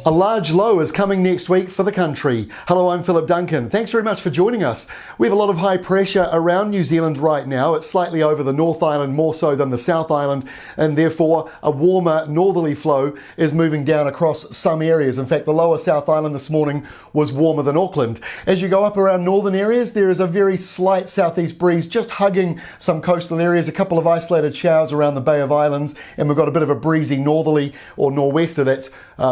A large low is coming next week for the country. Hello, I'm Philip Duncan. Thanks very much for joining us. We have a lot of high pressure around New Zealand right now. It's slightly over the North Island more so than the South Island, and therefore a warmer northerly flow is moving down across some areas. In fact, the lower South Island this morning was warmer than Auckland. As you go up around northern areas, there is a very slight southeast breeze just hugging some coastal areas, a couple of isolated showers around the Bay of Islands, and we've got a bit of a breezy northerly or nor'wester that's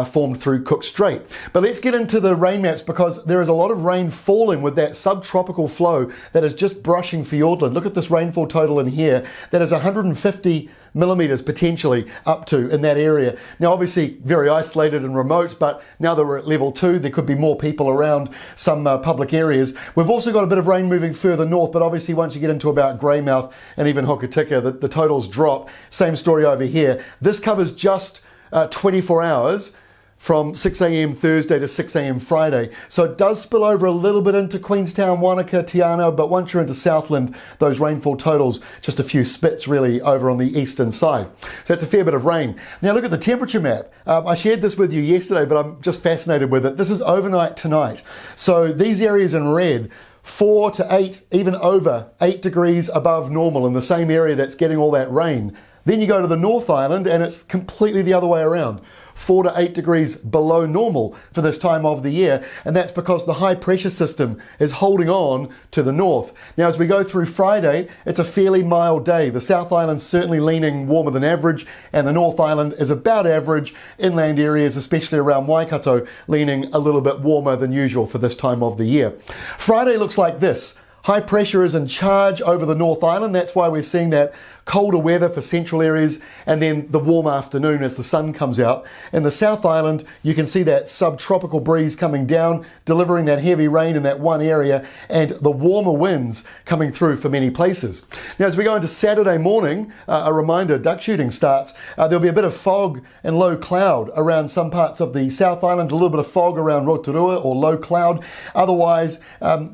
formed through Cook Strait. But let's get into the rain maps because there is a lot of rain falling with that subtropical flow that is just brushing Fiordland. Look at this rainfall total in here. That is 150 millimetres potentially up to in that area. Now obviously very isolated and remote, but now that we're at level 2 there could be more people around some public areas. We've also got a bit of rain moving further north, but obviously once you get into about Greymouth and even Hokitika the totals drop. Same story over here. This covers just 24 hours from 6 a.m. Thursday to 6 a.m. Friday. So it does spill over a little bit into Queenstown, Wanaka, Te Anau, but once you're into Southland, those rainfall totals, just a few spits really over on the eastern side. So that's a fair bit of rain. Now look at the temperature map. I shared this with you yesterday, but I'm just fascinated with it. This is overnight tonight. So these areas in red, 4 to 8, even over 8 degrees above normal in the same area that's getting all that rain. Then you go to the North Island and it's completely the other way around. 4 to 8 degrees below normal for this time of the year, and that's because the high pressure system is holding on to the north. Now as we go through Friday, it's a fairly mild day. The South Island's certainly leaning warmer than average, and the North Island is about average. Inland areas, especially around Waikato, leaning a little bit warmer than usual for this time of the year. Friday looks like this. High pressure is in charge over the North Island. That's why we're seeing that colder weather for central areas and then the warm afternoon as the sun comes out. In the South Island, you can see that subtropical breeze coming down, delivering that heavy rain in that one area and the warmer winds coming through for many places. Now, as we go into Saturday morning, a reminder, duck shooting starts. There'll be a bit of fog and low cloud around some parts of the South Island, a little bit of fog around Rotorua or low cloud. Otherwise,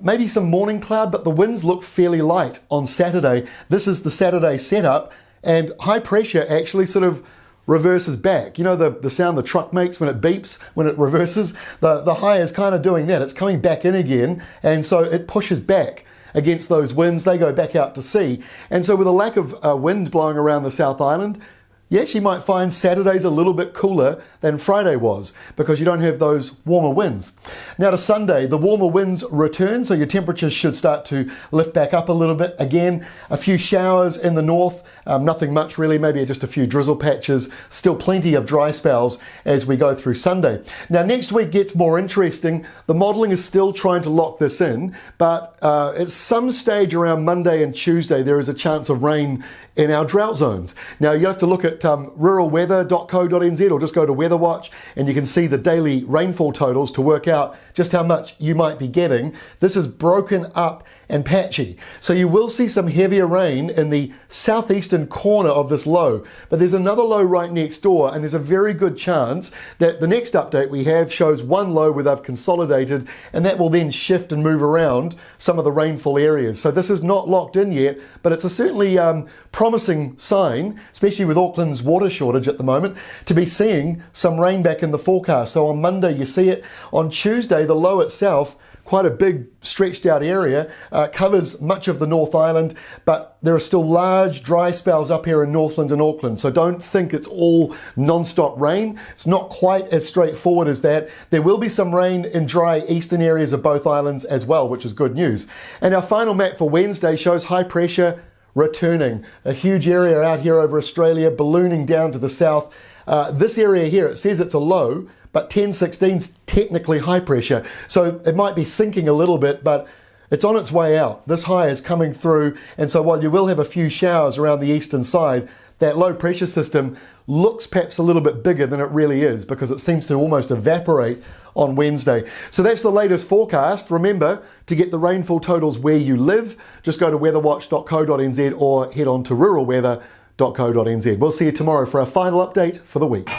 maybe some morning cloud, but the winds look fairly light on Saturday. This is the Saturday setup, and high pressure actually sort of reverses back. You know the sound the truck makes when it beeps, when it reverses? The high is kind of doing that. It's coming back in again, and so it pushes back against those winds. They go back out to sea. And so with a lack of wind blowing around the South Island, you actually might find Saturday's a little bit cooler than Friday was because you don't have those warmer winds. Now to Sunday, the warmer winds return, so your temperatures should start to lift back up a little bit. Again, a few showers in the north, nothing much really, maybe just a few drizzle patches, still plenty of dry spells as we go through Sunday. Now next week gets more interesting. The modelling is still trying to lock this in, but at some stage around Monday and Tuesday, there is a chance of rain in our drought zones. Now you have to look at ruralweather.co.nz or just go to Weather Watch and you can see the daily rainfall totals to work out just how much you might be getting. This is broken up and patchy. So you will see some heavier rain in the southeastern corner of this low, but there's another low right next door, and there's a very good chance that the next update we have shows one low where they've consolidated, and that will then shift and move around some of the rainfall areas. So this is not locked in yet, but it's a certainly promising sign, especially with Auckland's water shortage at the moment, to be seeing some rain back in the forecast. So on Monday you see it. On Tuesday, the low itself, quite a big stretched out area, covers much of the North Island, but there are still large dry spells up here in Northland and Auckland. So don't think it's all non-stop rain. It's not quite as straightforward as that. There will be some rain in dry eastern areas of both islands as well, which is good news. And our final map for Wednesday shows high pressure returning. A huge area out here over Australia, ballooning down to the south. This area here, it says it's a low, but 1016's technically high pressure. So it might be sinking a little bit, but it's on its way out. This high is coming through, and so while you will have a few showers around the eastern side, that low pressure system looks perhaps a little bit bigger than it really is because it seems to almost evaporate on Wednesday. So that's the latest forecast. Remember, to get the rainfall totals where you live, just go to weatherwatch.co.nz or head on to ruralweather.co.nz. We'll see you tomorrow for our final update for the week.